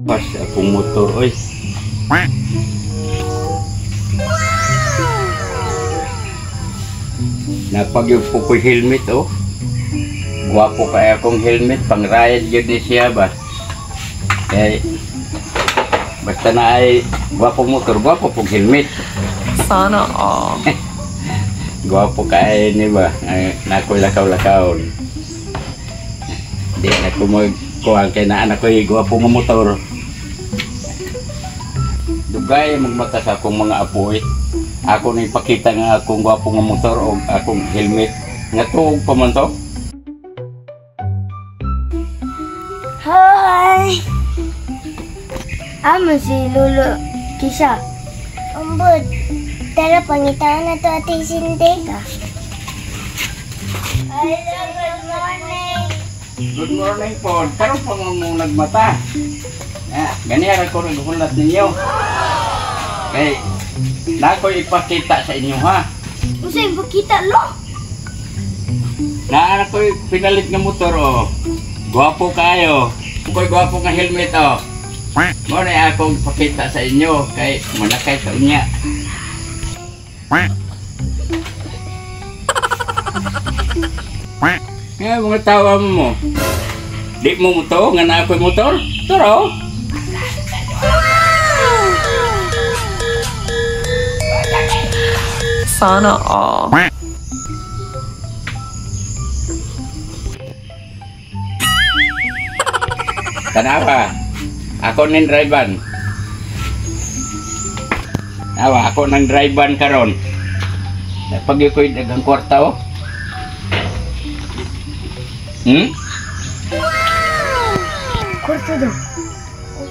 Pas akong motor, oy. Napagyupo ko helmet, oh. Guwapo kaya akong helmet, pang ride yun ni siya ba. Kaya, basta na ay guwapo motor, guwapo pong helmet. Sana all. Guwapo kaya ni ba, nako'y lakaw-lakaw. Hindi na ko magkuhan kaya na anak ko'y guwapo mo motor. Dugay magmata sa akong mga apoy. Ako na ipakita nga akong gwapo nga motor o akong helmet. Nga tuog pa man to. Hi! Amo si Lolo Kisha. Umbod, tara pangitaw na to Ate Cindy. Hello, good morning. Good morning po. Karoon pa mong nagmata. Ganyan ako naghulat ninyo. Kaya, na ako ipakita sa inyo ha. Usay bakita lo. Na anak ko pinalit nga motor oh. Gwapo kayo. Ako'y gwapo nga helmet oh. Muna akong ipakita sa inyo. Kaya manakay sa inya. Kaya mga tawa mo. Di mo mo to nga na ako'y motor? Turo. Sana all. Kenapa? Ako ning drivean. Awa, ako nang drivean karon. Pag ko'y dagang kwarta oh. Kurso daw.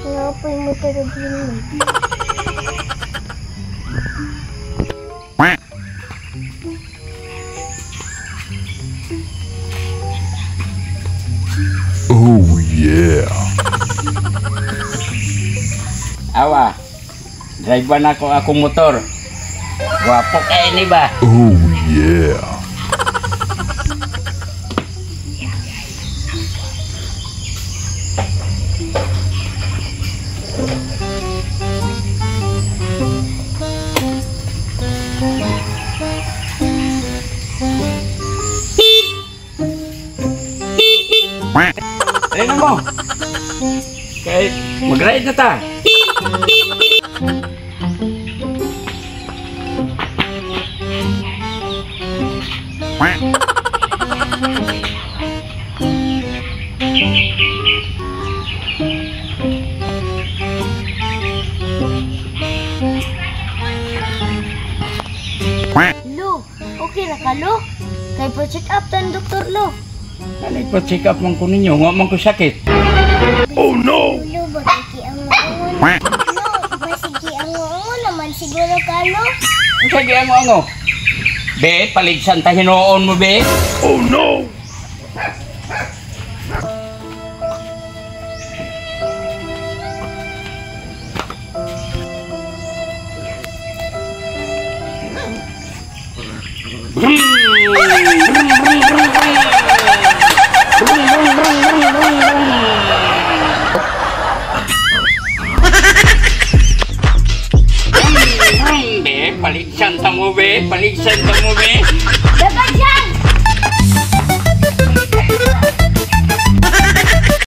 Ano pa yung motor na bilhin? Oh yeah. Awa, drivean ako akong motor. Gwapo kayo ni ba? Oh yeah. Dali na mo. Okay, mag-ride na ta. Lo, okay na ka lo? Kaya po check up tan doktor lo. Dali pa check up man ko ninyo, nga man ko sakit. Oh no. Lo, bakiki ang uungon. Lo, masigi ang uungon naman siguro ka lo. Ang sige ang ano? Be, paligsan ta hinoon mo be. Oh no.